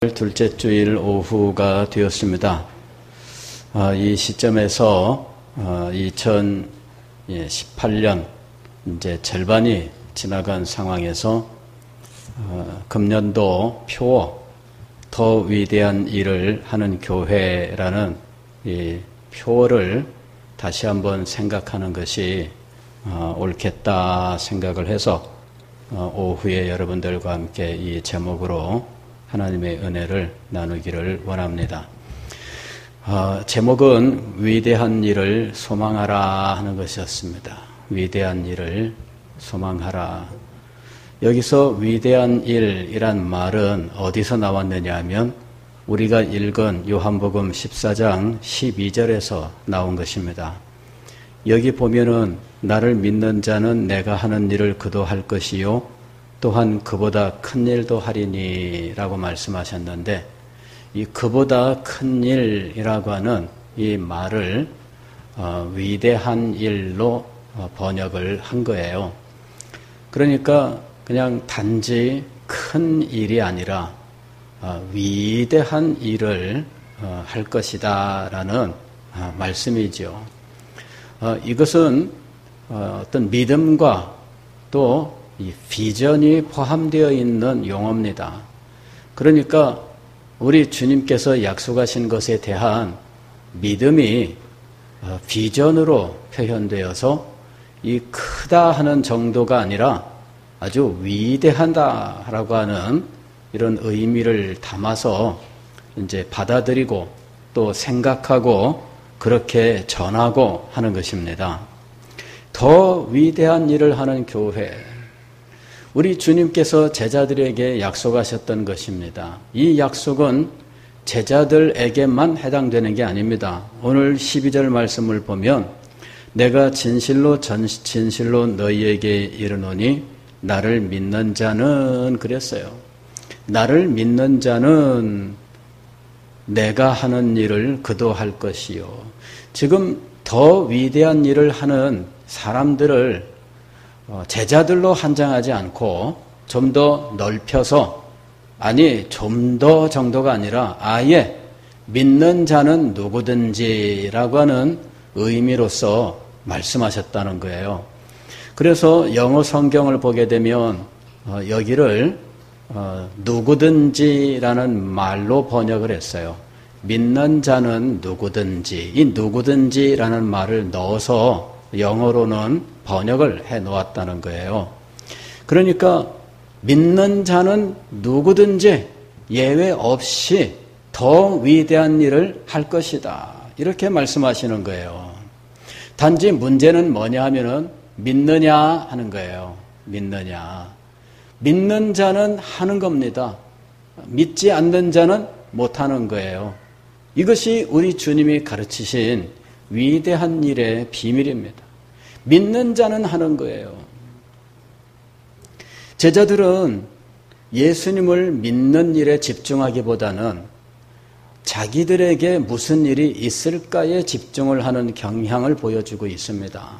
둘째 주일 오후가 되었습니다. 이 시점에서 2018년 이제 절반이 지나간 상황에서 금년도 표어 더 위대한 일을 하는 교회라는 이 표어를 다시 한번 생각하는 것이 옳겠다 생각을 해서 오후에 여러분들과 함께 이 제목으로 하나님의 은혜를 나누기를 원합니다. 제목은 위대한 일을 소망하라 하는 것이었습니다. 위대한 일을 소망하라. 여기서 위대한 일이란 말은 어디서 나왔느냐 하면 우리가 읽은 요한복음 14장 12절에서 나온 것입니다. 여기 보면은 나를 믿는 자는 내가 하는 일을 그도 할 것이요 또한 그보다 큰 일도 하리니 라고 말씀하셨는데 이 그보다 큰 일이라고 하는 이 말을 위대한 일로 번역을 한 거예요. 그러니까 그냥 단지 큰 일이 아니라 위대한 일을 할 것이다 라는 말씀이죠. 이것은 어떤 믿음과 또 이 비전이 포함되어 있는 용어입니다. 그러니까 우리 주님께서 약속하신 것에 대한 믿음이 비전으로 표현되어서 이 크다 하는 정도가 아니라 아주 위대하다라고 하는 이런 의미를 담아서 이제 받아들이고 또 생각하고 그렇게 전하고 하는 것입니다. 더 위대한 일을 하는 교회. 우리 주님께서 제자들에게 약속하셨던 것입니다. 이 약속은 제자들에게만 해당되는 게 아닙니다. 오늘 12절 말씀을 보면 내가 진실로 너희에게 이르노니 나를 믿는 자는 그랬어요. 나를 믿는 자는 내가 하는 일을 그도 할 것이요. 지금 더 위대한 일을 하는 사람들을 제자들로 한정하지 않고 좀 더 넓혀서 좀 더 정도가 아니라 아예 믿는 자는 누구든지라고 하는 의미로서 말씀하셨다는 거예요. 그래서 영어 성경을 보게 되면 여기를 누구든지라는 말로 번역을 했어요. 믿는 자는 누구든지, 이 누구든지라는 말을 넣어서 영어로는 번역을 해 놓았다는 거예요. 그러니까 믿는 자는 누구든지 예외 없이 더 위대한 일을 할 것이다. 이렇게 말씀하시는 거예요. 단지 문제는 뭐냐 하면은 믿느냐 하는 거예요. 믿느냐. 믿는 자는 하는 겁니다. 믿지 않는 자는 못하는 거예요. 이것이 우리 주님이 가르치신 위대한 일의 비밀입니다. 믿는 자는 하는 거예요. 제자들은 예수님을 믿는 일에 집중하기보다는 자기들에게 무슨 일이 있을까에 집중을 하는 경향을 보여주고 있습니다.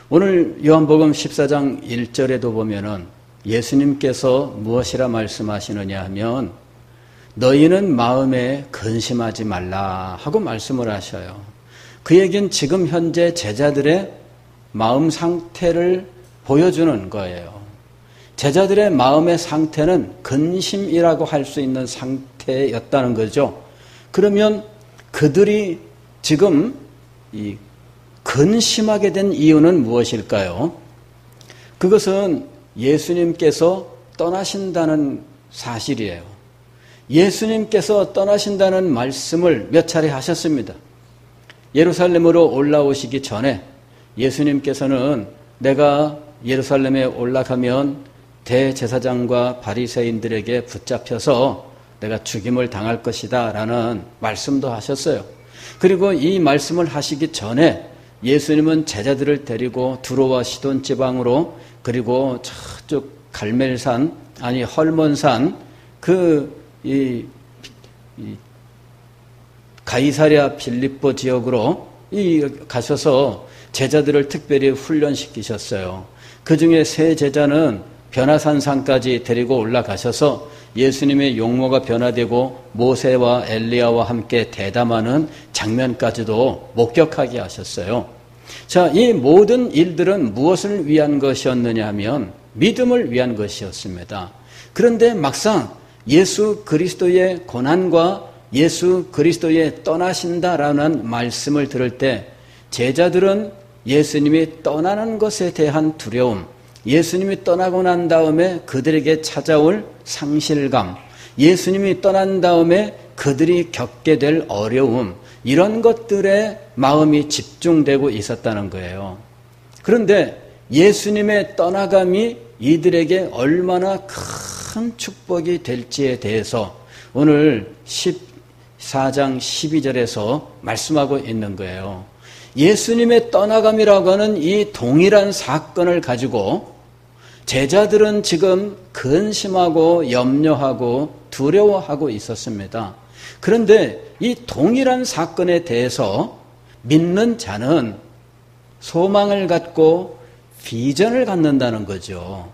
오늘 요한복음 14장 1절에도 보면은 예수님께서 무엇이라 말씀하시느냐 하면 너희는 마음에 근심하지 말라 하고 말씀을 하셔요. 그 얘기는 지금 현재 제자들의 마음 상태를 보여주는 거예요. 제자들의 마음의 상태는 근심이라고 할 수 있는 상태였다는 거죠. 그러면 그들이 지금 이 근심하게 된 이유는 무엇일까요? 그것은 예수님께서 떠나신다는 사실이에요. 예수님께서 떠나신다는 말씀을 몇 차례 하셨습니다. 예루살렘으로 올라오시기 전에 예수님께서는 내가 예루살렘에 올라가면 대제사장과 바리새인들에게 붙잡혀서 내가 죽임을 당할 것이다 라는 말씀도 하셨어요. 그리고 이 말씀을 하시기 전에 예수님은 제자들을 데리고 두로와 시돈 지방으로 그리고 저쪽 헐몬산 가이사랴 빌립보 지역으로 가셔서 제자들을 특별히 훈련시키셨어요. 그 중에 세 제자는 변화산상까지 데리고 올라가셔서 예수님의 용모가 변화되고 모세와 엘리야와 함께 대담하는 장면까지도 목격하게 하셨어요. 자, 이 모든 일들은 무엇을 위한 것이었느냐 하면 믿음을 위한 것이었습니다. 그런데 막상 예수 그리스도의 고난과 예수 그리스도의 떠나신다라는 말씀을 들을 때 제자들은 예수님이 떠나는 것에 대한 두려움, 예수님이 떠나고 난 다음에 그들에게 찾아올 상실감, 예수님이 떠난 다음에 그들이 겪게 될 어려움, 이런 것들에 마음이 집중되고 있었다는 거예요. 그런데 예수님의 떠나감이 이들에게 얼마나 큰 축복이 될지에 대해서 오늘 14장 12절에서 말씀하고 있는 거예요. 예수님의 떠나감이라고 하는 이 동일한 사건을 가지고 제자들은 지금 근심하고 염려하고 두려워하고 있었습니다. 그런데 이 동일한 사건에 대해서 믿는 자는 소망을 갖고 비전을 갖는다는 거죠.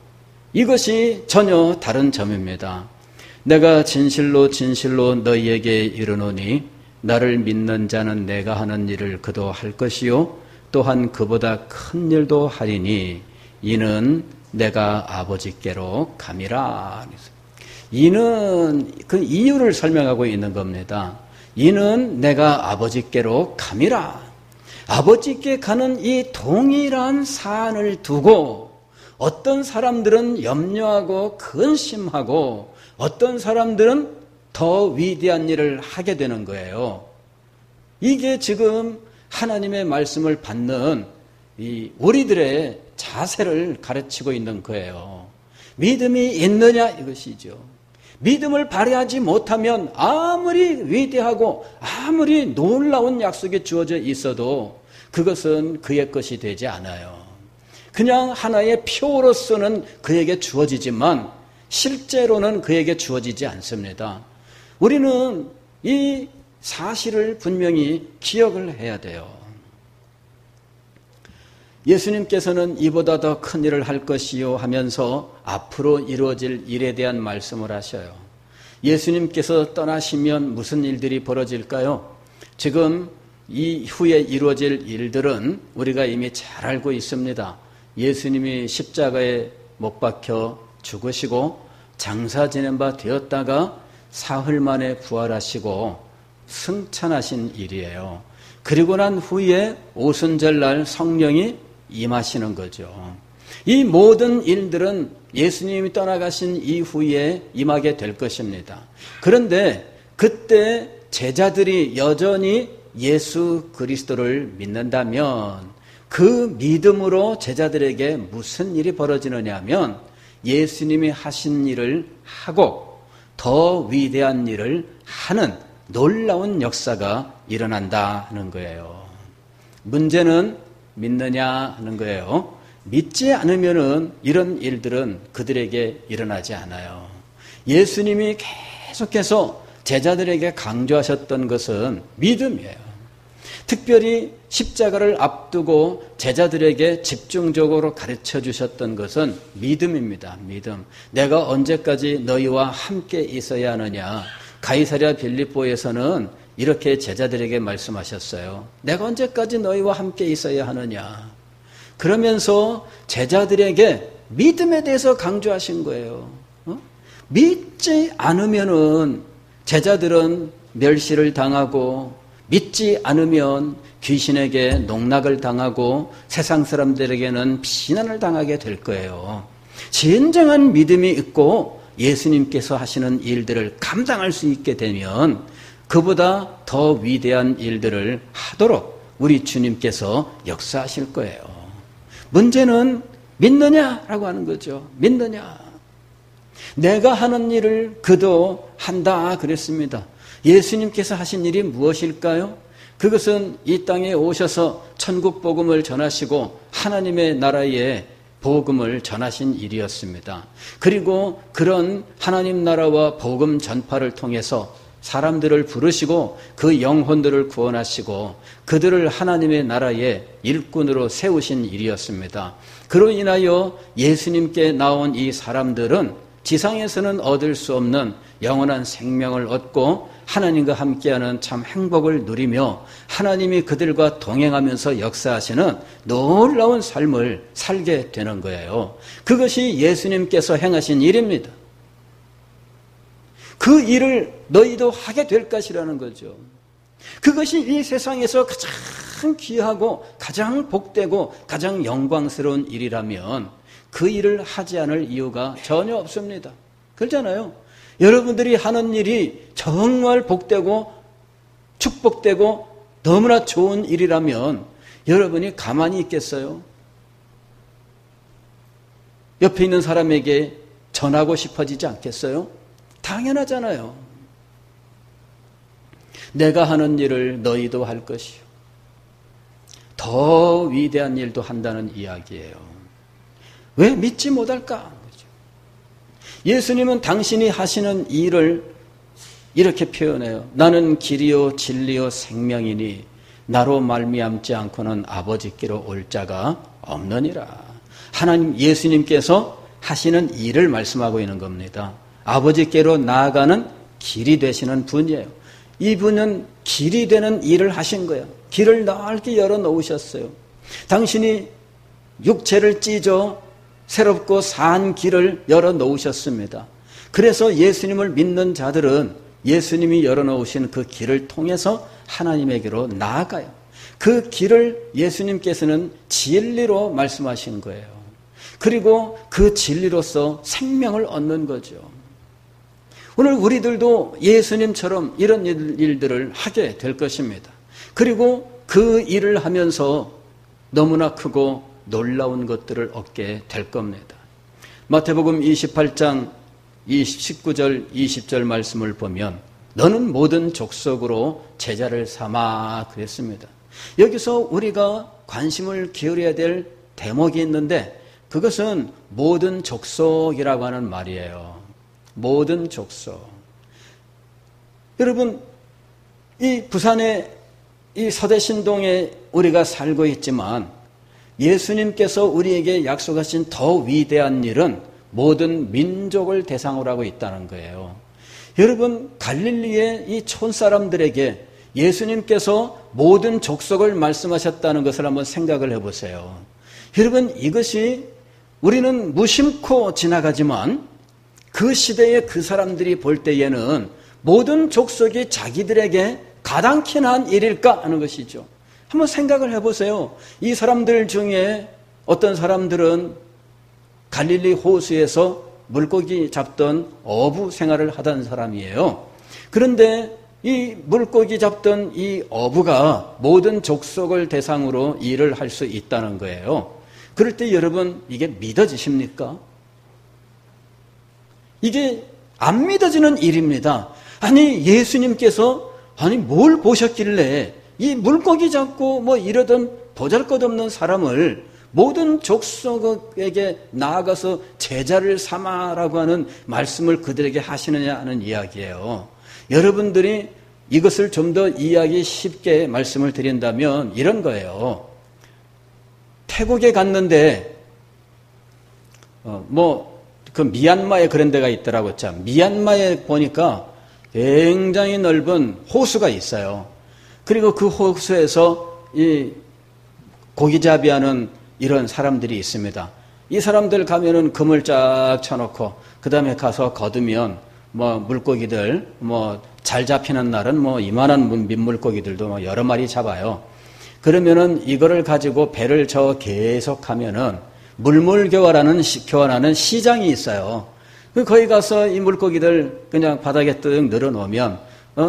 이것이 전혀 다른 점입니다. 내가 진실로 진실로 너희에게 이르노니 나를 믿는 자는 내가 하는 일을 그도 할 것이요 또한 그보다 큰 일도 하리니 이는 내가 아버지께로 감이라. 이는 그 이유를 설명하고 있는 겁니다. 이는 내가 아버지께로 감이라. 아버지께 가는 이 동일한 사안을 두고 어떤 사람들은 염려하고 근심하고 어떤 사람들은 더 위대한 일을 하게 되는 거예요. 이게 지금 하나님의 말씀을 받는 이 우리들의 자세를 가르치고 있는 거예요. 믿음이 있느냐 이것이죠. 믿음을 발휘하지 못하면 아무리 위대하고 아무리 놀라운 약속이 주어져 있어도 그것은 그의 것이 되지 않아요. 그냥 하나의 표로서는 그에게 주어지지만 실제로는 그에게 주어지지 않습니다. 우리는 이 사실을 분명히 기억을 해야 돼요. 예수님께서는 이보다 더 큰 일을 할 것이요 하면서 앞으로 이루어질 일에 대한 말씀을 하셔요. 예수님께서 떠나시면 무슨 일들이 벌어질까요? 지금 이후에 이루어질 일들은 우리가 이미 잘 알고 있습니다. 예수님이 십자가에 못 박혀 죽으시고 장사 지낸 바 되었다가 사흘 만에 부활하시고 승천하신 일이에요. 그리고 난 후에 오순절날 성령이 임하시는 거죠. 이 모든 일들은 예수님이 떠나가신 이후에 임하게 될 것입니다. 그런데 그때 제자들이 여전히 예수 그리스도를 믿는다면 그 믿음으로 제자들에게 무슨 일이 벌어지느냐 하면 예수님이 하신 일을 하고 더 위대한 일을 하는 놀라운 역사가 일어난다 하는 거예요. 문제는 믿느냐 하는 거예요. 믿지 않으면은 이런 일들은 그들에게 일어나지 않아요. 예수님이 계속해서 제자들에게 강조하셨던 것은 믿음이에요. 특별히 십자가를 앞두고 제자들에게 집중적으로 가르쳐 주셨던 것은 믿음입니다. 믿음. 내가 언제까지 너희와 함께 있어야 하느냐. 가이사랴 빌립보에서는 이렇게 제자들에게 말씀하셨어요. 내가 언제까지 너희와 함께 있어야 하느냐. 그러면서 제자들에게 믿음에 대해서 강조하신 거예요. 믿지 않으면은 제자들은 멸시를 당하고 믿지 않으면 귀신에게 농락을 당하고 세상 사람들에게는 비난을 당하게 될 거예요. 진정한 믿음이 있고 예수님께서 하시는 일들을 감당할 수 있게 되면 그보다 더 위대한 일들을 하도록 우리 주님께서 역사하실 거예요. 문제는 믿느냐라고 하는 거죠. 믿느냐. 내가 하는 일을 그도 한다 그랬습니다. 예수님께서 하신 일이 무엇일까요? 그것은 이 땅에 오셔서 천국 복음을 전하시고 하나님의 나라의 복음을 전하신 일이었습니다. 그리고 그런 하나님 나라와 복음 전파를 통해서 사람들을 부르시고 그 영혼들을 구원하시고 그들을 하나님의 나라의 일꾼으로 세우신 일이었습니다. 그로 인하여 예수님께 나온 이 사람들은 지상에서는 얻을 수 없는 영원한 생명을 얻고 하나님과 함께하는 참 행복을 누리며 하나님이 그들과 동행하면서 역사하시는 놀라운 삶을 살게 되는 거예요. 그것이 예수님께서 행하신 일입니다. 그 일을 너희도 하게 될 것이라는 거죠. 그것이 이 세상에서 가장 귀하고 가장 복되고 가장 영광스러운 일이라면 그 일을 하지 않을 이유가 전혀 없습니다. 그렇잖아요. 여러분들이 하는 일이 정말 복되고 축복되고 너무나 좋은 일이라면 여러분이 가만히 있겠어요? 옆에 있는 사람에게 전하고 싶어지지 않겠어요? 당연하잖아요. 내가 하는 일을 너희도 할 것이요. 더 위대한 일도 한다는 이야기예요. 왜 믿지 못할까? 예수님은 당신이 하시는 일을 이렇게 표현해요. 나는 길이요 진리요 생명이니 나로 말미암지 않고는 아버지께로 올 자가 없느니라. 하나님 예수님께서 하시는 일을 말씀하고 있는 겁니다. 아버지께로 나아가는 길이 되시는 분이에요. 이분은 길이 되는 일을 하신 거예요. 길을 넓게 열어놓으셨어요. 당신이 육체를 찢어 새롭고 산 길을 열어놓으셨습니다. 그래서 예수님을 믿는 자들은 예수님이 열어놓으신 그 길을 통해서 하나님에게로 나아가요. 그 길을 예수님께서는 진리로 말씀하신 거예요. 그리고 그 진리로서 생명을 얻는 거죠. 오늘 우리들도 예수님처럼 이런 일들을 하게 될 것입니다. 그리고 그 일을 하면서 너무나 크고 놀라운 것들을 얻게 될 겁니다. 마태복음 28장 19절 20절 말씀을 보면 너는 모든 족속으로 제자를 삼아 그랬습니다. 여기서 우리가 관심을 기울여야 될 대목이 있는데 그것은 모든 족속이라고 하는 말이에요. 모든 족속. 여러분, 이 부산의 이 서대신동에 우리가 살고 있지만 예수님께서 우리에게 약속하신 더 위대한 일은 모든 민족을 대상으로 하고 있다는 거예요. 여러분, 갈릴리의 이 촌사람들에게 예수님께서 모든 족속을 말씀하셨다는 것을 한번 생각을 해보세요. 여러분, 이것이 우리는 무심코 지나가지만 그 시대에 그 사람들이 볼 때에는 모든 족속이 자기들에게 가당키나 한 일일까 하는 것이죠. 한번 생각을 해보세요. 이 사람들 중에 어떤 사람들은 갈릴리 호수에서 물고기 잡던 어부 생활을 하던 사람이에요. 그런데 이 물고기 잡던 이 어부가 모든 족속을 대상으로 일을 할 수 있다는 거예요. 그럴 때 여러분 이게 믿어지십니까? 이게 안 믿어지는 일입니다. 아니 예수님께서 뭘 보셨길래 이 물고기 잡고 뭐 이러던 보잘것없는 사람을 모든 족속에게 나아가서 제자를 삼아라고 하는 말씀을 그들에게 하시느냐 하는 이야기예요. 여러분들이 이것을 좀 더 이해하기 쉽게 말씀을 드린다면 이런 거예요. 태국에 갔는데 그 미얀마에 그런 데가 있더라고요. 미얀마에 보니까 굉장히 넓은 호수가 있어요. 그리고 그 호수에서 이 고기잡이하는 이런 사람들이 있습니다. 이 사람들 가면은 금을 쫙 쳐놓고 그 다음에 가서 거두면 물고기들 잘 잡히는 날은 이만한 민물고기들도 여러 마리 잡아요. 그러면은 이거를 가지고 배를 계속 가면은 물물교화라는 교환하는 시장이 있어요. 거기 가서 이 물고기들 그냥 바닥에 뜩 늘어놓으면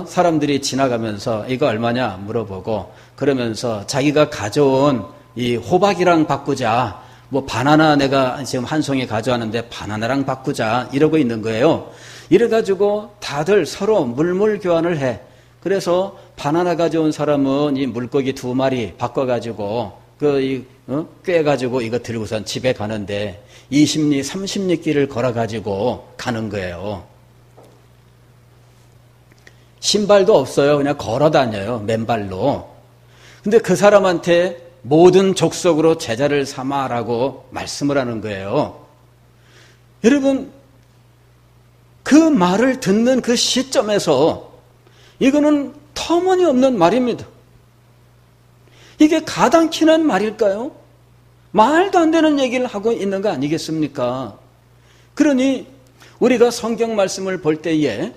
사람들이 지나가면서 이거 얼마냐 물어보고 그러면서 자기가 가져온 이 호박이랑 바꾸자. 바나나 내가 지금 한 송이 가져왔는데 바나나랑 바꾸자. 이러고 있는 거예요. 이래가지고 다들 서로 물물 교환을 해. 그래서 바나나 가져온 사람은 이 물고기 2마리 바꿔가지고 꿰가지고 이거 들고선 집에 가는데 20리, 30리 길을 걸어가지고 가는 거예요. 신발도 없어요. 그냥 걸어 다녀요. 맨발로. 근데 그 사람한테 모든 족속으로 제자를 삼아라고 말씀을 하는 거예요. 여러분, 그 말을 듣는 그 시점에서 이거는 터무니없는 말입니다. 이게 가당키는 말일까요? 말도 안 되는 얘기를 하고 있는 거 아니겠습니까? 그러니 우리가 성경 말씀을 볼 때에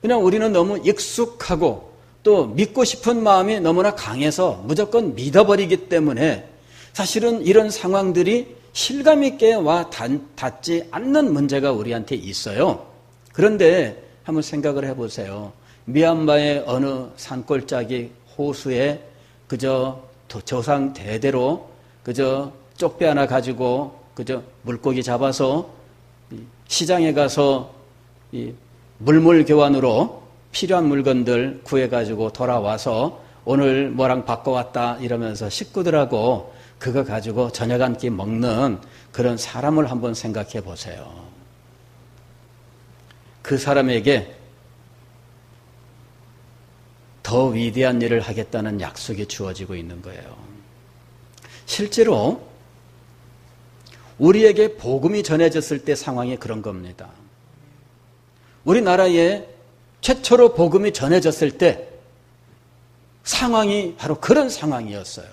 그냥 우리는 너무 익숙하고 또 믿고 싶은 마음이 너무나 강해서 무조건 믿어버리기 때문에 사실은 이런 상황들이 실감 있게 와 닿지 않는 문제가 우리한테 있어요. 그런데 한번 생각을 해보세요. 미얀마의 어느 산골짜기 호수에 그저 조상 대대로 그저 쪽배 하나 가지고 그저 물고기 잡아서 시장에 가서 이 물물 교환으로 필요한 물건들 구해가지고 돌아와서 오늘 뭐랑 바꿔왔다 이러면서 식구들하고 그거 가지고 저녁 한 끼 먹는 그런 사람을 한번 생각해 보세요. 그 사람에게 더 위대한 일을 하겠다는 약속이 주어지고 있는 거예요. 실제로 우리에게 복음이 전해졌을 때 상황이 그런 겁니다. 우리나라에 최초로 복음이 전해졌을 때 상황이 바로 그런 상황이었어요.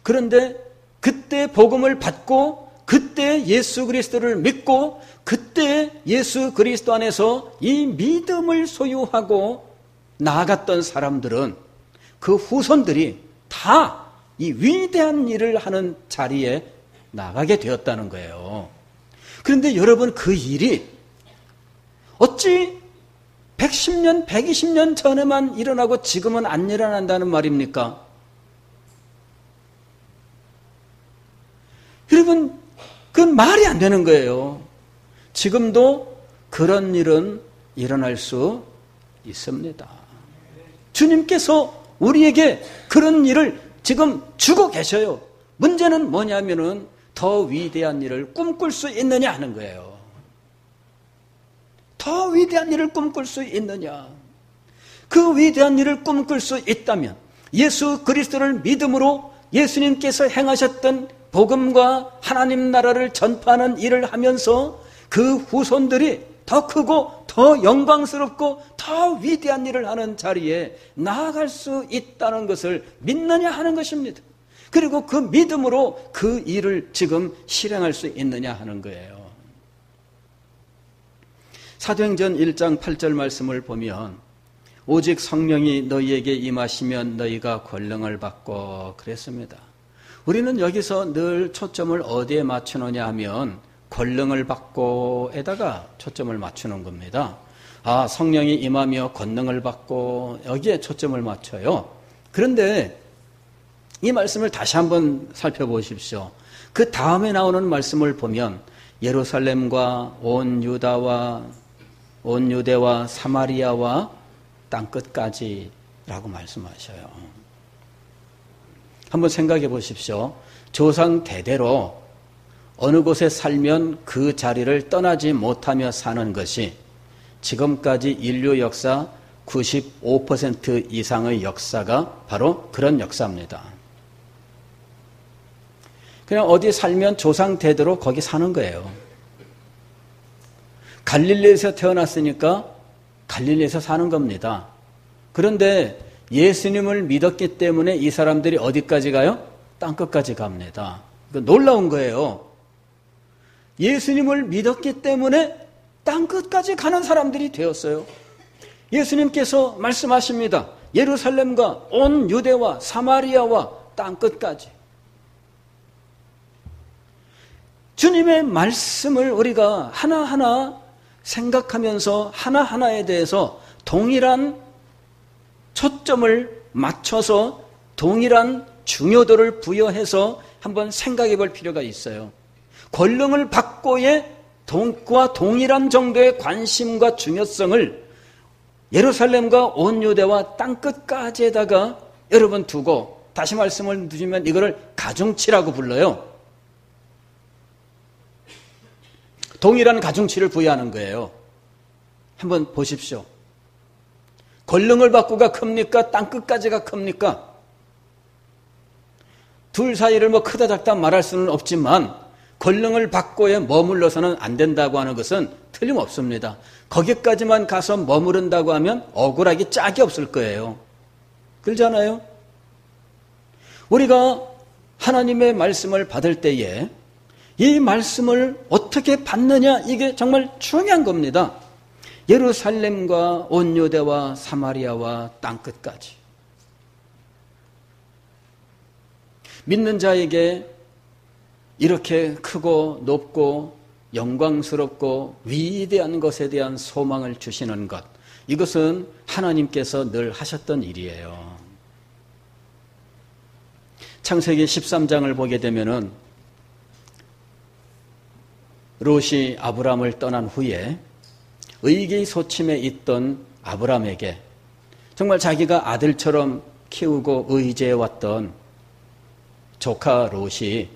그런데 그때 복음을 받고 그때 예수 그리스도를 믿고 그때 예수 그리스도 안에서 이 믿음을 소유하고 나아갔던 사람들은 그 후손들이 다 이 위대한 일을 하는 자리에 나가게 되었다는 거예요. 그런데 여러분 그 일이 어찌 110년, 120년 전에만 일어나고 지금은 안 일어난다는 말입니까? 여러분, 그건 말이 안 되는 거예요. 지금도 그런 일은 일어날 수 있습니다. 주님께서 우리에게 그런 일을 지금 주고 계셔요. 문제는 뭐냐면은 더 위대한 일을 꿈꿀 수 있느냐 하는 거예요. 더 위대한 일을 꿈꿀 수 있느냐. 그 위대한 일을 꿈꿀 수 있다면 예수 그리스도를 믿음으로 예수님께서 행하셨던 복음과 하나님 나라를 전파하는 일을 하면서 그 후손들이 더 크고 더 영광스럽고 더 위대한 일을 하는 자리에 나아갈 수 있다는 것을 믿느냐 하는 것입니다. 그리고 그 믿음으로 그 일을 지금 실행할 수 있느냐 하는 거예요. 사도행전 1장 8절 말씀을 보면 오직 성령이 너희에게 임하시면 너희가 권능을 받고 그랬습니다. 우리는 여기서 늘 초점을 어디에 맞추느냐 하면 권능을 받고에다가 초점을 맞추는 겁니다. 아, 성령이 임하며 권능을 받고 여기에 초점을 맞춰요. 그런데 이 말씀을 다시 한번 살펴보십시오. 그 다음에 나오는 말씀을 보면 예루살렘과 온 유대와 사마리아와 땅끝까지라고 말씀하셔요. 한번 생각해 보십시오. 조상 대대로 어느 곳에 살면 그 자리를 떠나지 못하며 사는 것이 지금까지 인류 역사 95% 이상의 역사가 바로 그런 역사입니다. 그냥 어디 살면 조상 대대로 거기 사는 거예요. 갈릴리에서 태어났으니까 갈릴리에서 사는 겁니다. 그런데 예수님을 믿었기 때문에 이 사람들이 어디까지 가요? 땅끝까지 갑니다. 놀라운 거예요. 예수님을 믿었기 때문에 땅끝까지 가는 사람들이 되었어요. 예수님께서 말씀하십니다. 예루살렘과 온 유대와 사마리아와 땅끝까지. 주님의 말씀을 우리가 하나하나 생각하면서 하나하나에 대해서 동일한 초점을 맞춰서 동일한 중요도를 부여해서 한번 생각해 볼 필요가 있어요. 권능을 받고의 그와 동일한 정도의 관심과 중요성을 예루살렘과 온 유대와 땅끝까지에다가 여러분 두고 다시 말씀을 드리면 이거를 가중치라고 불러요. 동일한 가중치를 부여하는 거예요. 한번 보십시오. 권능을 받고가 큽니까? 땅끝까지가 큽니까? 둘 사이를 뭐 크다 작다 말할 수는 없지만 권능을 받고에 머물러서는 안 된다고 하는 것은 틀림없습니다. 거기까지만 가서 머무른다고 하면 억울하기 짝이 없을 거예요. 그렇잖아요? 우리가 하나님의 말씀을 받을 때에 이 말씀을 어떻게 받느냐, 이게 정말 중요한 겁니다. 예루살렘과 온 유대와 사마리아와 땅끝까지 믿는 자에게 이렇게 크고 높고 영광스럽고 위대한 것에 대한 소망을 주시는 것, 이것은 하나님께서 늘 하셨던 일이에요. 창세기 13장을 보게 되면은 롯이 아브람을 떠난 후에 의기소침해 있던 아브람에게 정말 자기가 아들처럼 키우고 의지해왔던 조카 롯이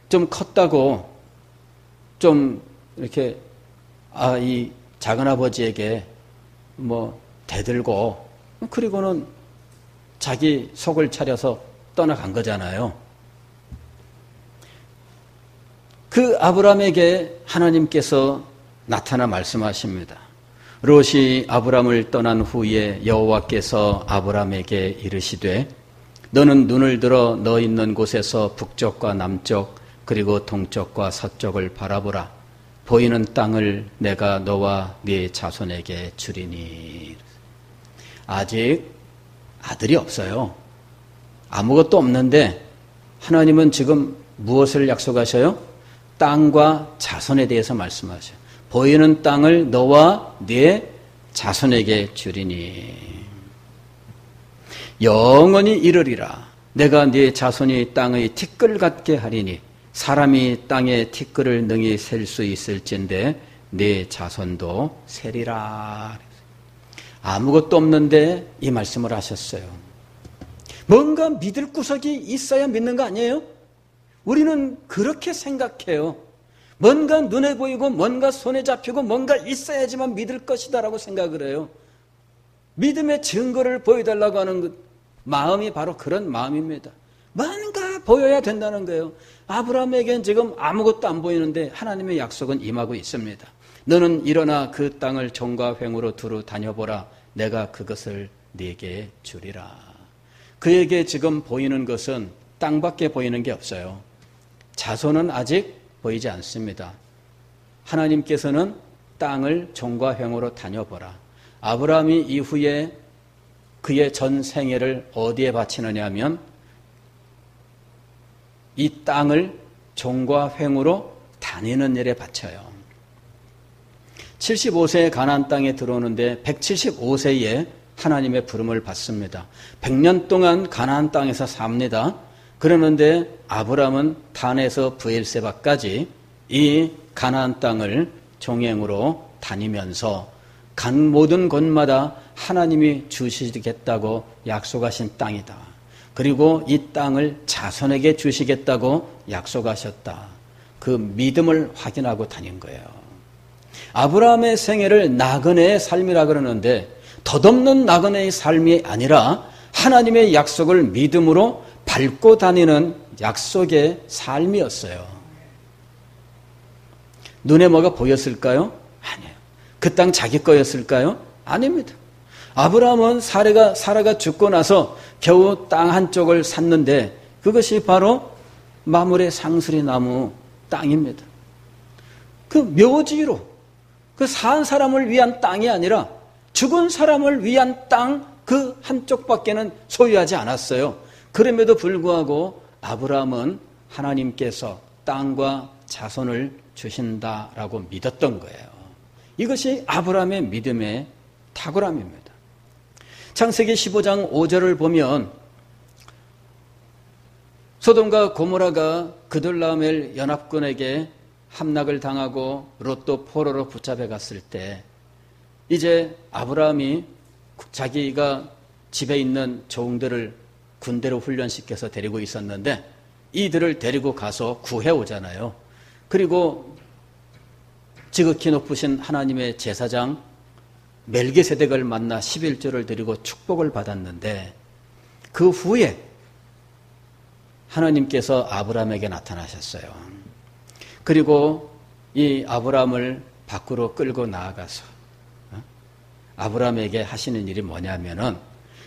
좀 컸다고 좀 이렇게 이 작은아버지에게 대들고 그리고는 자기 속을 차려서 떠나간 거잖아요. 그 아브람에게 하나님께서 나타나 말씀하십니다. 롯이 아브람을 떠난 후에 여호와께서 아브람에게 이르시되 너는 눈을 들어 너 있는 곳에서 북쪽과 남쪽 그리고 동쪽과 서쪽을 바라보라. 보이는 땅을 내가 너와 네 자손에게 주리니. 아직 아들이 없어요. 아무것도 없는데 하나님은 지금 무엇을 약속하셔요? 땅과 자손에 대해서 말씀하셔요. 보이는 땅을 너와 네 자손에게 주리니 영원히 이르리라. 내가 네 자손이 땅의 티끌 같게 하리니 사람이 땅의 티끌을 능히 셀 수 있을진데 네 자손도 세리라. 아무것도 없는데 이 말씀을 하셨어요. 뭔가 믿을 구석이 있어야 믿는 거 아니에요? 우리는 그렇게 생각해요. 뭔가 눈에 보이고 뭔가 손에 잡히고 뭔가 있어야지만 믿을 것이다라고 생각을 해요. 믿음의 증거를 보여달라고 하는 마음이 바로 그런 마음입니다. 뭔가 보여야 된다는 거예요. 아브라함에겐 지금 아무것도 안 보이는데 하나님의 약속은 임하고 있습니다. 너는 일어나 그 땅을 종과 횡으로 두루 다녀보라. 내가 그것을 네게 주리라. 그에게 지금 보이는 것은 땅밖에 보이는 게 없어요. 자손은 아직 보이지 않습니다. 하나님께서는 땅을 종과 횡으로 다녀보라. 아브라함이 이후에 그의 전 생애를 어디에 바치느냐 하면 이 땅을 종과 횡으로 다니는 일에 바쳐요. 75세에 가나안 땅에 들어오는데 175세에 하나님의 부름을 받습니다. 100년 동안 가나안 땅에서 삽니다. 그러는데 아브람은 단에서 브엘세바까지 이 가나안 땅을 종행으로 다니면서 간 모든 곳마다 하나님이 주시겠다고 약속하신 땅이다. 그리고 이 땅을 자손에게 주시겠다고 약속하셨다. 그 믿음을 확인하고 다닌 거예요. 아브라함의 생애를 나그네의 삶이라 그러는데 덧없는 나그네의 삶이 아니라 하나님의 약속을 믿음으로 밟고 다니는 약속의 삶이었어요. 눈에 뭐가 보였을까요? 아니에요. 그 땅 자기 거였을까요? 아닙니다. 아브라함은 사라가 죽고 나서 겨우 땅 한쪽을 샀는데 그것이 바로 마므레 상수리 나무 땅입니다. 그 묘지로 그 산 사람을 위한 땅이 아니라 죽은 사람을 위한 땅 그 한쪽밖에는 소유하지 않았어요. 그럼에도 불구하고 아브라함은 하나님께서 땅과 자손을 주신다라고 믿었던 거예요. 이것이 아브라함의 믿음의 탁월함입니다. 창세기 15장 5절을 보면 소돔과 고모라가 그돌라오멜 연합군에게 함락을 당하고 롯도 포로로 붙잡혀 갔을 때 이제 아브라함이 자기가 집에 있는 종들을 군대로 훈련시켜서 데리고 있었는데 이들을 데리고 가서 구해오잖아요. 그리고 지극히 높으신 하나님의 제사장 멜기세덱을 만나 11조를 드리고 축복을 받았는데 그 후에 하나님께서 아브라함에게 나타나셨어요. 그리고 이 아브라함을 밖으로 끌고 나아가서 아브라함에게 하시는 일이 뭐냐면은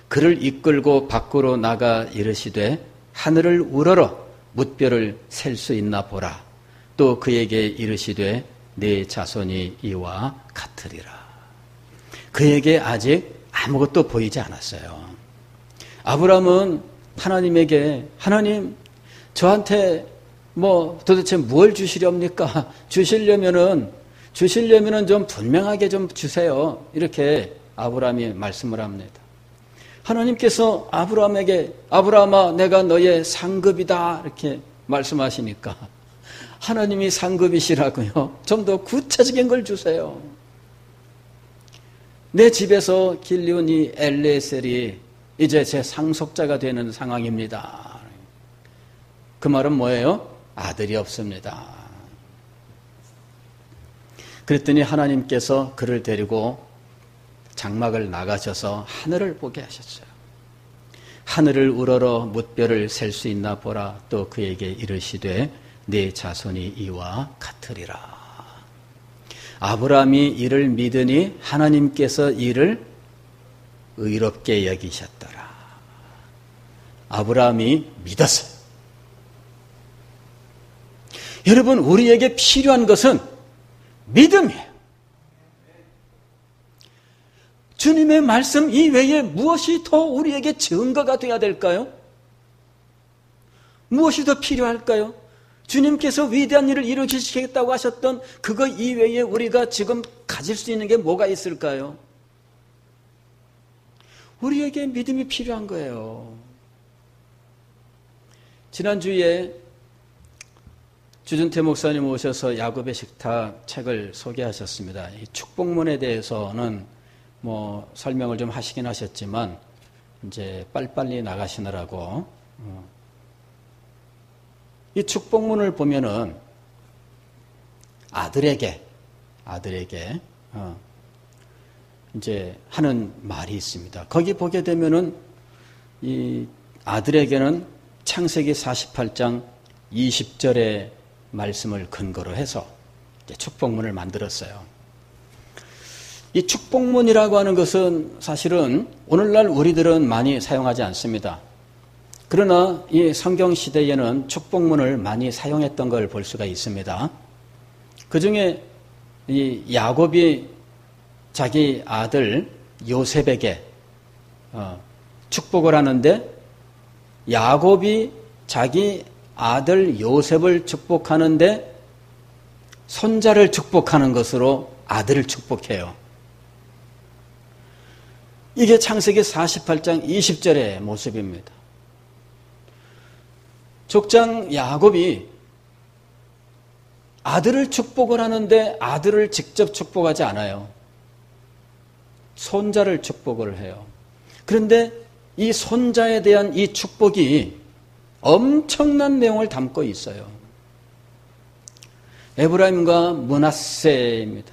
그를 이끌고 밖으로 나가 이르시되 하늘을 우러러 뭇별을 셀 수 있나 보라. 또 그에게 이르시되 네 자손이 이와 같으리라. 그에게 아직 아무것도 보이지 않았어요. 아브라함은 하나님에게 하나님 저한테 도대체 뭘 주시렵니까? 주시려면은 좀 분명하게 좀 주세요. 이렇게 아브라함이 말씀을 합니다. 하나님께서 아브라함에게 아브라함아 내가 너의 상급이다 이렇게 말씀하시니까 하나님이 상급이시라고요. 좀 더 구체적인 걸 주세요. 내 집에서 길리운 이 엘리에셀이 이제 제 상속자가 되는 상황입니다. 그 말은 뭐예요? 아들이 없습니다. 그랬더니 하나님께서 그를 데리고 장막을 나가셔서 하늘을 보게 하셨어요. 하늘을 우러러 뭇별을 셀 수 있나 보라. 또 그에게 이르시되 네 자손이 이와 같으리라. 아브라함이 이를 믿으니 하나님께서 이를 의롭게 여기셨더라. 아브라함이 믿었어요. 여러분, 우리에게 필요한 것은 믿음이에요. 주님의 말씀 이외에 무엇이 더 우리에게 증거가 되어야 될까요? 무엇이 더 필요할까요? 주님께서 위대한 일을 이루시겠다고 하셨던 그거 이외에 우리가 지금 가질 수 있는 게 뭐가 있을까요? 우리에게 믿음이 필요한 거예요. 지난주에 주준태 목사님 오셔서 야곱의 식탁 책을 소개하셨습니다. 이 축복문에 대해서는 설명을 좀 하시긴 하셨지만 이제 빨리빨리 나가시느라고 이 축복문을 보면은 아들에게 이제 하는 말이 있습니다. 거기 보게 되면은 이 아들에게는 창세기 48장 20절의 말씀을 근거로 해서 이제 축복문을 만들었어요. 이 축복문이라고 하는 것은 사실은 오늘날 우리들은 많이 사용하지 않습니다. 그러나 이 성경 시대에는 축복문을 많이 사용했던 걸 볼 수가 있습니다. 그 중에 이 야곱이 자기 아들 요셉에게 축복을 하는데 야곱이 자기 아들 요셉을 축복하는데 손자를 축복하는 것으로 아들을 축복해요. 이게 창세기 48장 20절의 모습입니다. 족장 야곱이 아들을 축복을 하는데 아들을 직접 축복하지 않아요. 손자를 축복을 해요. 그런데 이 손자에 대한 이 축복이 엄청난 내용을 담고 있어요. 에브라임과 므낫세입니다.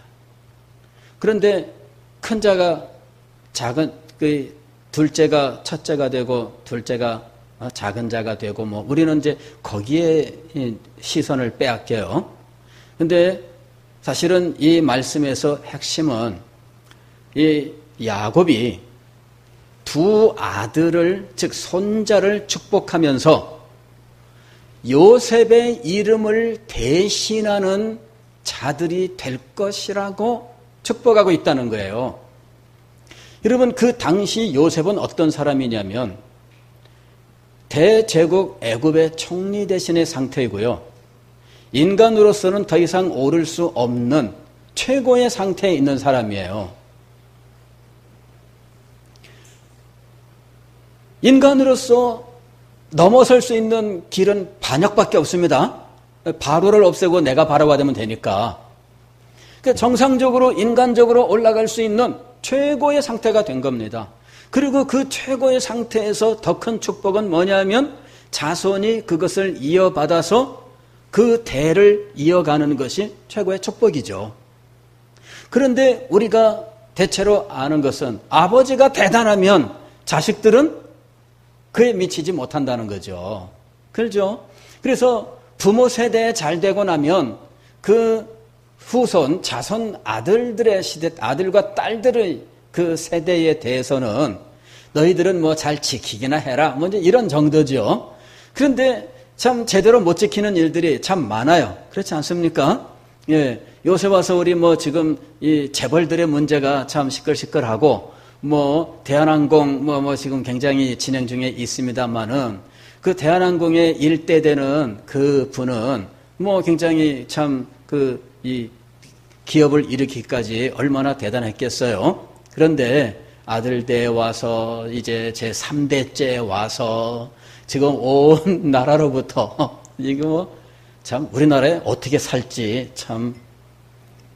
그런데 큰 자가 둘째가 첫째가 되고 둘째가 작은 자가 되고 우리는 이제 거기에 시선을 빼앗겨요. 근데 사실은 이 말씀에서 핵심은 이 야곱이 두 아들을 즉 손자를 축복하면서 요셉의 이름을 대신하는 자들이 될 것이라고 축복하고 있다는 거예요. 여러분, 그 당시 요셉은 어떤 사람이냐면 대제국 애굽의 총리 대신의 상태이고요. 인간으로서는 더 이상 오를 수 없는 최고의 상태에 있는 사람이에요. 인간으로서 넘어설 수 있는 길은 반역밖에 없습니다. 바로를 없애고 내가 바로가 되면 되니까. 그러니까 정상적으로 인간적으로 올라갈 수 있는 최고의 상태가 된 겁니다. 그리고 그 최고의 상태에서 더 큰 축복은 뭐냐면 자손이 그것을 이어받아서 그 대를 이어가는 것이 최고의 축복이죠. 그런데 우리가 대체로 아는 것은 아버지가 대단하면 자식들은 그에 미치지 못한다는 거죠. 그렇죠? 그래서 부모 세대에 잘 되고 나면 그 후손, 자손 아들들의 시대, 아들과 딸들의 그 세대에 대해서는 너희들은 뭐 잘 지키기나 해라. 뭐 이제 이런 정도죠. 그런데 참 제대로 못 지키는 일들이 참 많아요. 그렇지 않습니까? 예. 요새 와서 우리 뭐 지금 이 재벌들의 문제가 참 시끌시끌하고 뭐 대한항공 뭐 지금 굉장히 진행 중에 있습니다만은 그 대한항공의 일대되는 그 분은 뭐 굉장히 참 이 기업을 일으키기까지 얼마나 대단했겠어요. 그런데 아들대 와서 이제 제 3대째 와서 지금 온 나라로부터 이거 뭐 참 우리나라에 어떻게 살지 참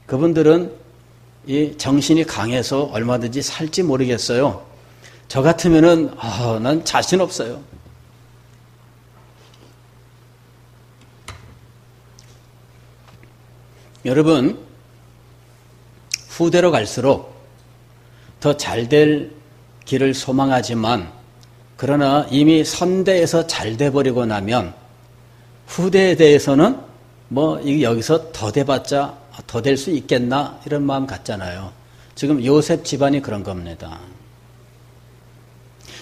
그분들은 이 정신이 강해서 얼마든지 살지 모르겠어요. 저 같으면은 난 자신 없어요. 여러분 후대로 갈수록 더 잘될 길을 소망하지만 그러나 이미 선대에서 잘돼 버리고 나면 후대에 대해서는 뭐 여기서 더 돼봤자 더 될 수 있겠나 이런 마음 같잖아요. 지금 요셉 집안이 그런 겁니다.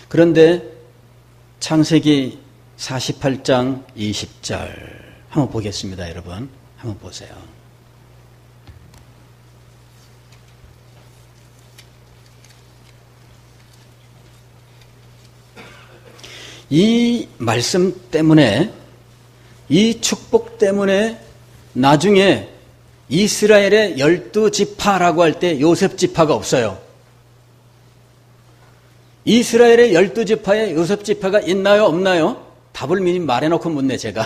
그런데 창세기 48장 20절 한번 보겠습니다. 여러분 한번 보세요. 이 말씀 때문에 이 축복 때문에 나중에 이스라엘의 12지파라고 할 때 요셉 지파가 없어요. 이스라엘의 12지파에 요셉 지파가 있나요? 없나요? 답을 미리 말해놓고 묻네 제가.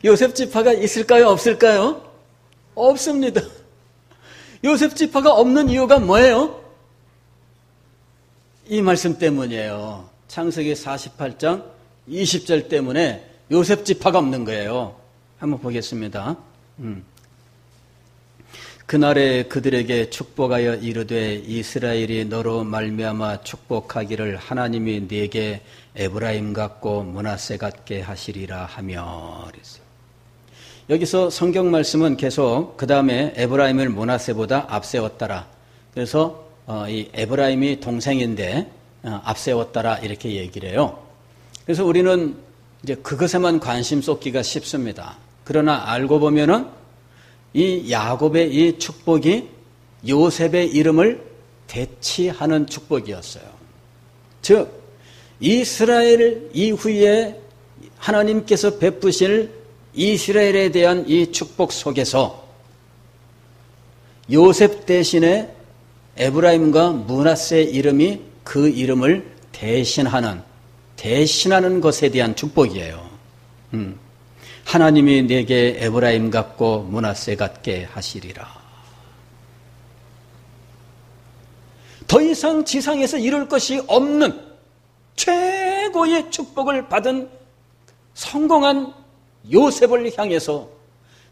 요셉 지파가 있을까요? 없을까요? 없습니다. 요셉 지파가 없는 이유가 뭐예요? 이 말씀 때문이에요. 창세기 48장 20절 때문에 요셉 지파가 없는 거예요. 한번 보겠습니다. 그날에 그들에게 축복하여 이르되 이스라엘이 너로 말미암아 축복하기를 하나님이 네게 에브라임 같고 므낫세 같게 하시리라 하며 그랬어요. 여기서 성경 말씀은 계속 그 다음에 에브라임을 므낫세보다 앞세웠더라. 그래서 이 에브라임이 동생인데 앞세웠더라 이렇게 얘기를 해요. 그래서 우리는 이제 그것에만 관심 쏟기가 쉽습니다. 그러나 알고 보면은 이 야곱의 이 축복이 요셉의 이름을 대치하는 축복이었어요. 즉 이스라엘 이후에 하나님께서 베푸실 이스라엘에 대한 이 축복 속에서 요셉 대신에 에브라임과 므낫세의 이름이 그 이름을 대신하는 것에 대한 축복이에요. 하나님이 내게 에브라임 같고 므낫세 같게 하시리라. 더 이상 지상에서 이룰 것이 없는 최고의 축복을 받은 성공한 요셉을 향해서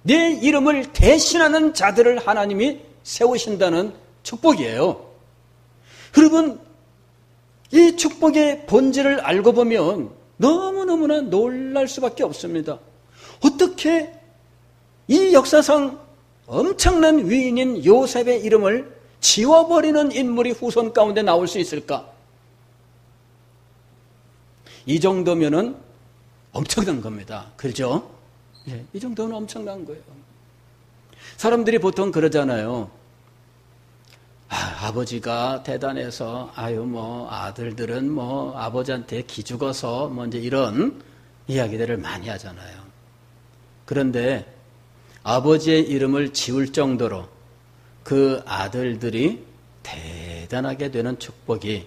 내 이름을 대신하는 자들을 하나님이 세우신다는 축복이에요. 여러분, 이 축복의 본질을 알고 보면 너무너무나 놀랄 수밖에 없습니다. 어떻게 이 역사상 엄청난 위인인 요셉의 이름을 지워버리는 인물이 후손 가운데 나올 수 있을까? 이 정도면은 엄청난 겁니다. 그렇죠? 예, 이 정도는 엄청난 거예요. 사람들이 보통 그러잖아요. 아버지가 대단해서 아들들은 아버지한테 기죽어서 이제 이런 이야기들을 많이 하잖아요. 그런데 아버지의 이름을 지울 정도로 그 아들들이 대단하게 되는 축복이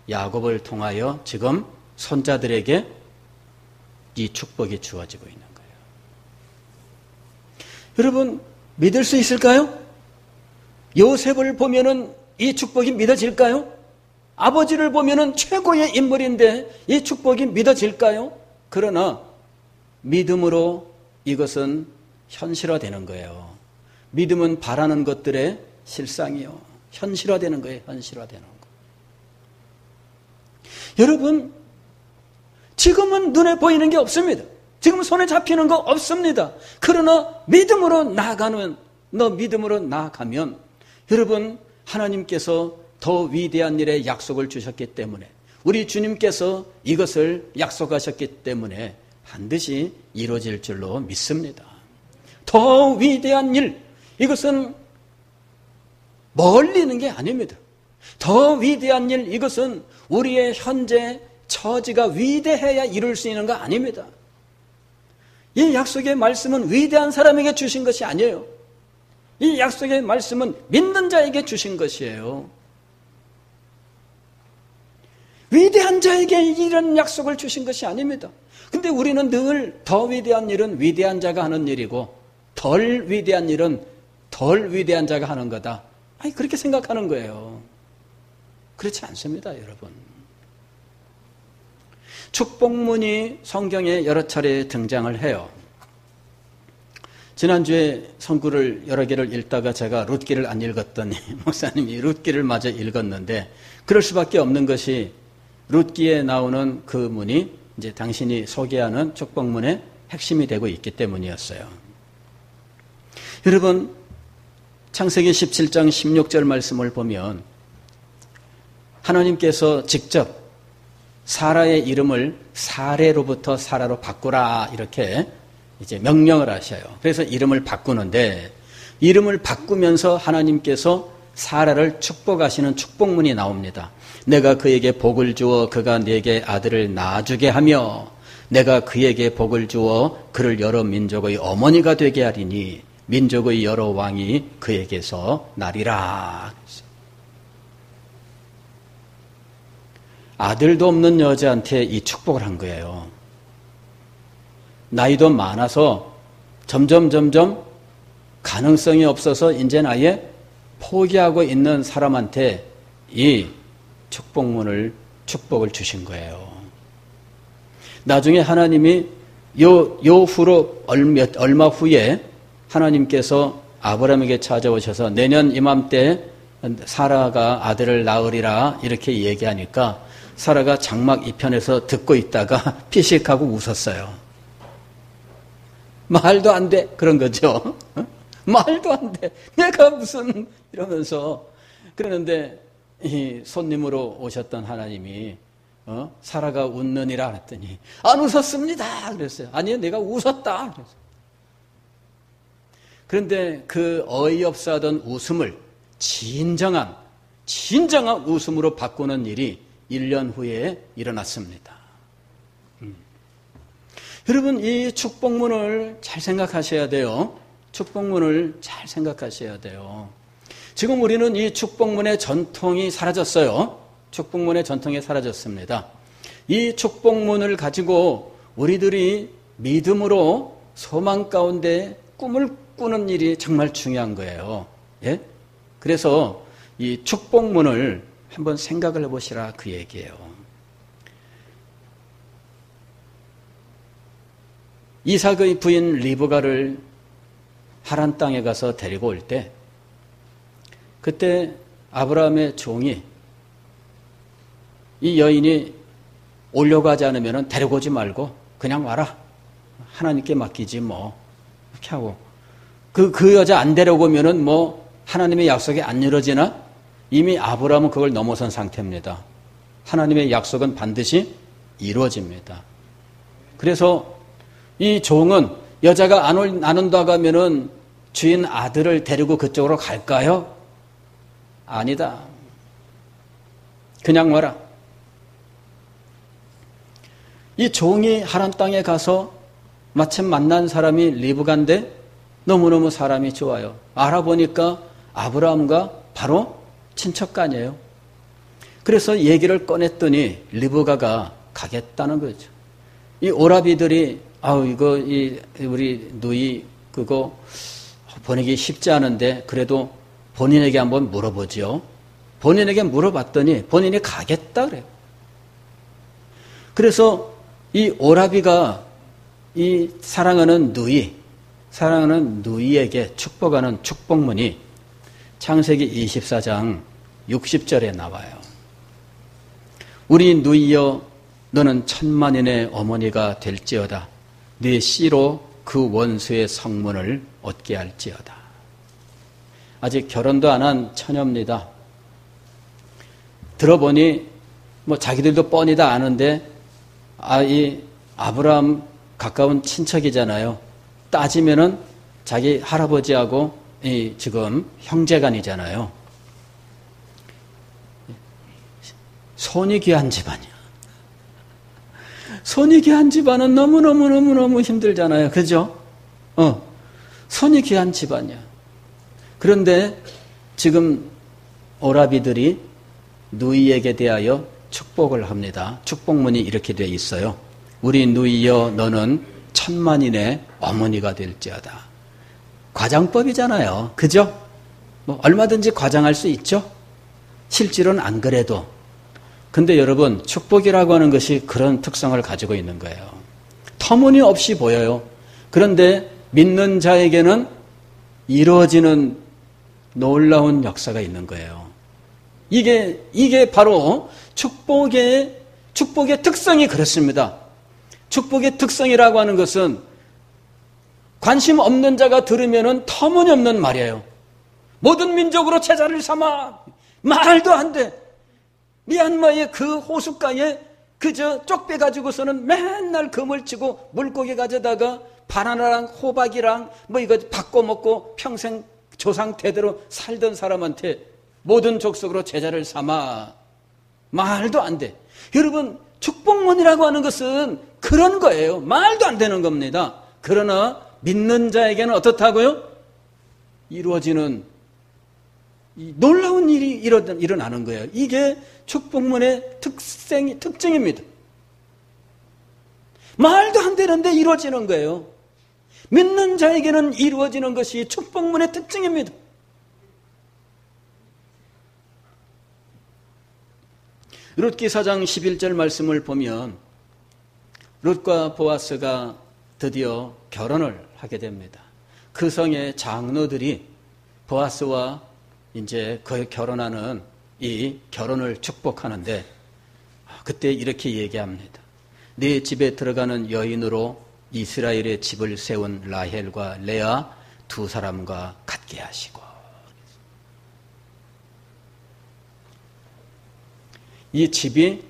야곱을 통하여 지금 손자들에게 이 축복이 주어지고 있는 거예요. 여러분, 믿을 수 있을까요? 요셉을 보면은 이 축복이 믿어질까요? 아버지를 보면은 최고의 인물인데 이 축복이 믿어질까요? 그러나 믿음으로 이것은 현실화되는 거예요. 믿음은 바라는 것들의 실상이요. 현실화되는 거예요. 현실화되는 거. 여러분, 지금은 눈에 보이는 게 없습니다. 지금 손에 잡히는 거 없습니다. 그러나 믿음으로 나아가면 여러분, 하나님께서 더 위대한 일의 약속을 주셨기 때문에, 우리 주님께서 이것을 약속하셨기 때문에 반드시 이루어질 줄로 믿습니다. 더 위대한 일, 이것은 멀리 있는 게 아닙니다. 더 위대한 일, 이것은 우리의 현재 처지가 위대해야 이룰 수 있는 거 아닙니다. 이 약속의 말씀은 위대한 사람에게 주신 것이 아니에요. 이 약속의 말씀은 믿는 자에게 주신 것이에요. 위대한 자에게 이런 약속을 주신 것이 아닙니다. 근데 우리는 늘 더 위대한 일은 위대한 자가 하는 일이고 덜 위대한 일은 덜 위대한 자가 하는 거다. 아니, 그렇게 생각하는 거예요. 그렇지 않습니다, 여러분. 축복문이 성경에 여러 차례 등장을 해요. 지난주에 선구를 여러 개를 읽다가 제가 룻기를 안 읽었더니 목사님이 룻기를 마저 읽었는데, 그럴 수밖에 없는 것이 룻기에 나오는 그 문이 이제 당신이 소개하는 축복문의 핵심이 되고 있기 때문이었어요. 여러분, 창세기 17장 16절 말씀을 보면 하나님께서 직접 사라의 이름을 사레로부터 사라로 바꾸라, 이렇게 이제 명령을 하셔요. 그래서 이름을 바꾸는데, 이름을 바꾸면서 하나님께서 사라를 축복하시는 축복문이 나옵니다. 내가 그에게 복을 주어 그가 네게 아들을 낳아주게 하며 내가 그에게 복을 주어 그를 여러 민족의 어머니가 되게 하리니 민족의 여러 왕이 그에게서 나리라. 아들도 없는 여자한테 이 축복을 한 거예요. 나이도 많아서 점점 가능성이 없어서 이제는 아예 포기하고 있는 사람한테 이 축복을 주신 거예요. 나중에 하나님이 요 후로 얼마 후에 하나님께서 아브라함에게 찾아오셔서 내년 이맘때 사라가 아들을 낳으리라 이렇게 얘기하니까 사라가 장막 이편에서 듣고 있다가 피식하고 웃었어요. 말도 안 돼, 그런 거죠. 말도 안 돼, 내가 무슨, 이러면서. 그러는데 이 손님으로 오셨던 하나님이 사라가 웃느니라 그랬더니 안 웃었습니다 그랬어요. 아니요, 내가 웃었다 그랬어요. 그런데 그 어이없어 하던 웃음을 진정한 웃음으로 바꾸는 일이 1년 후에 일어났습니다. 여러분, 이 축복문을 잘 생각하셔야 돼요. 축복문을 잘 생각하셔야 돼요. 지금 우리는 이 축복문의 전통이 사라졌어요. 축복문의 전통이 사라졌습니다. 이 축복문을 가지고 우리들이 믿음으로 소망 가운데 꿈을 꾸는 일이 정말 중요한 거예요. 예? 그래서 이 축복문을 한번 생각을 해보시라, 그 얘기예요. 이삭의 부인 리브가를 하란 땅에 가서 데리고 올 때, 그때 아브라함의 종이 이 여인이 오려고 하지 않으면 데리고 오지 말고 그냥 와라, 하나님께 맡기지 뭐, 이렇게 하고, 그 여자 안 데려오면은 뭐 하나님의 약속이 안 이루어지나? 이미 아브라함은 그걸 넘어선 상태입니다. 하나님의 약속은 반드시 이루어집니다. 그래서 이 종은 여자가 안 온다고 하면은 주인 아들을 데리고 그쪽으로 갈까요? 아니다. 그냥 와라. 이 종이 하란 땅에 가서 마침 만난 사람이 리브가인데 너무너무 사람이 좋아요. 알아보니까 아브라함과 바로 친척간이에요. 그래서 얘기를 꺼냈더니 리브가가 가겠다는 거죠. 이 오라비들이 이거 우리 누이 그거 보내기 쉽지 않은데 그래도 본인에게 한번 물어보죠. 본인에게 물어봤더니 본인이 가겠다 그래요. 그래서 이 오라비가 이 사랑하는 누이에게 축복하는 축복문이 창세기 24장 60절에 나와요. 우리 누이여, 너는 천만인의 어머니가 될지어다. 네 씨로 그 원수의 성문을 얻게 할지어다. 아직 결혼도 안 한 처녀입니다. 들어보니 뭐 자기들도 뻔히 다 아는데 이 아브라함 가까운 친척이잖아요. 따지면은 자기 할아버지하고 지금 형제간이잖아요. 손이 귀한 집안이야. 손이 귀한 집안은 너무너무 힘들잖아요. 그죠? 손이 귀한 집안이야. 그런데 지금 오라비들이 누이에게 대하여 축복을 합니다. 축복문이 이렇게 되어 있어요. 우리 누이여 너는 천만인의 어머니가 될지어다. 과장법이잖아요. 그죠? 뭐 얼마든지 과장할 수 있죠? 실제로는 안 그래도. 근데 여러분, 축복이라고 하는 것이 그런 특성을 가지고 있는 거예요. 터무니없이 보여요. 그런데 믿는 자에게는 이루어지는 놀라운 역사가 있는 거예요. 이게 바로 축복의 특성이 그렇습니다. 축복의 특성이라고 하는 것은 관심 없는 자가 들으면은 터무니없는 말이에요. 모든 민족으로 제자를 삼아. 말도 안 돼. 미얀마의 그 호숫가에 그저 쪽배 가지고서는 맨날 금을 치고 물고기 가져다가 바나나랑 호박이랑 뭐 이거 바꿔 먹고 평생 조상 대대로 살던 사람한테 모든 족속으로 제자를 삼아. 말도 안 돼. 여러분, 축복문이라고 하는 것은 그런 거예요. 말도 안 되는 겁니다. 그러나 믿는 자에게는 어떻다고요? 이루어지는 놀라운 일이 일어나는 거예요. 이게 축복문의 특징입니다. 말도 안 되는데 이루어지는 거예요. 믿는 자에게는 이루어지는 것이 축복문의 특징입니다. 룻기 4장 11절 말씀을 보면 룻과 보아스가 드디어 결혼을 하게 됩니다. 그 성의 장로들이 보아스와 이제 그 결혼하는 이 결혼을 축복하는데 그때 이렇게 얘기합니다. 네 집에 들어가는 여인으로 이스라엘의 집을 세운 라헬과 레아 두 사람과 같게 하시고. 이 집이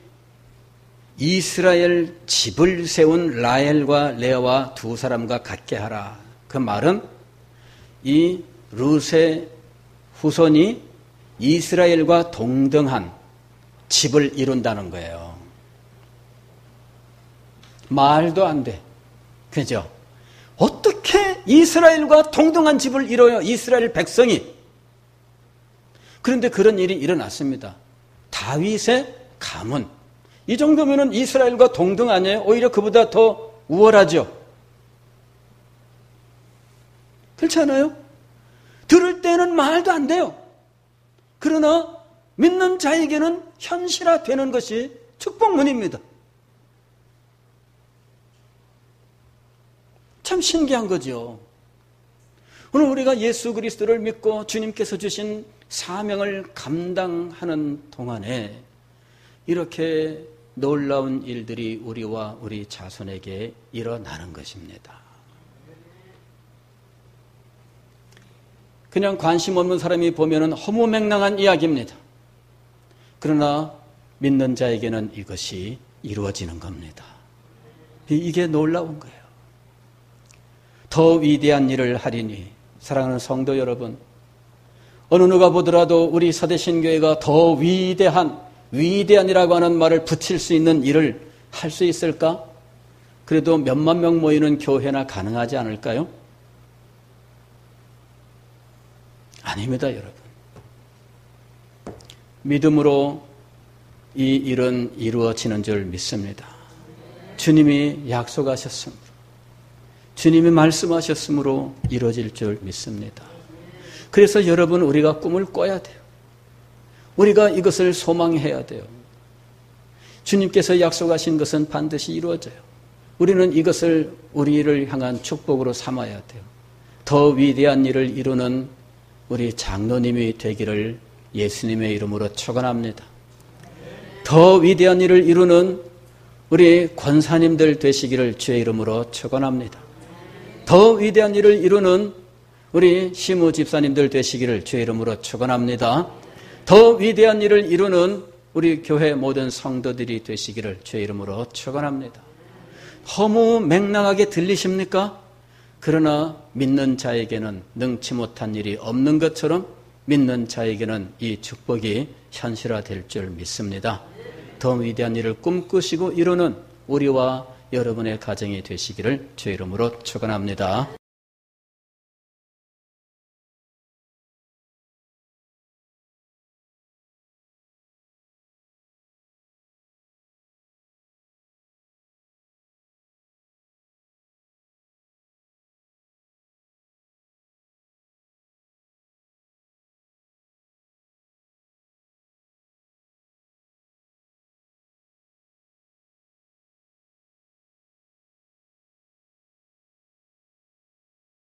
이스라엘 집을 세운 라헬과 레아와 두 사람과 같게 하라. 그 말은 이 룻의 후손이 이스라엘과 동등한 집을 이룬다는 거예요. 말도 안 돼. 그죠? 어떻게 이스라엘과 동등한 집을 이뤄요? 이스라엘 백성이. 그런데 그런 일이 일어났습니다. 다윗의 가문. 이 정도면은 이스라엘과 동등 아니에요? 오히려 그보다 더 우월하죠. 그렇지 않아요? 들을 때는 말도 안 돼요. 그러나 믿는 자에게는 현실화되는 것이 축복문입니다. 참 신기한 거죠. 오늘 우리가 예수 그리스도를 믿고 주님께서 주신 사명을 감당하는 동안에 이렇게 놀라운 일들이 우리와 우리 자손에게 일어나는 것입니다. 그냥 관심 없는 사람이 보면 허무맹랑한 이야기입니다. 그러나 믿는 자에게는 이것이 이루어지는 겁니다. 이게 놀라운 거예요. 더 위대한 일을 하리니, 사랑하는 성도 여러분, 어느 누가 보더라도 우리 서대신교회가 더 위대한이라고 하는 말을 붙일 수 있는 일을 할 수 있을까? 그래도 몇만 명 모이는 교회나 가능하지 않을까요? 아닙니다, 여러분. 믿음으로 이 일은 이루어지는 줄 믿습니다. 주님이 약속하셨으므로, 주님이 말씀하셨으므로 이루어질 줄 믿습니다. 그래서 여러분, 우리가 꿈을 꿔야 돼요. 우리가 이것을 소망해야 돼요. 주님께서 약속하신 것은 반드시 이루어져요. 우리는 이것을 우리를 향한 축복으로 삼아야 돼요. 더 위대한 일을 이루는 우리 장로님이 되기를 예수님의 이름으로 축원합니다. 더 위대한 일을 이루는 우리 권사님들 되시기를 주의 이름으로 축원합니다. 더 위대한 일을 이루는 우리 시무 집사님들 되시기를 주의 이름으로 축원합니다. 더 위대한 일을 이루는 우리 교회 모든 성도들이 되시기를 주의 이름으로 축원합니다. 허무 맹랑하게 들리십니까? 그러나 믿는 자에게는 능치 못한 일이 없는 것처럼 믿는 자에게는 이 축복이 현실화될 줄 믿습니다. 더 위대한 일을 꿈꾸시고 이루는 우리와 여러분의 가정이 되시기를 주의 이름으로 축원합니다.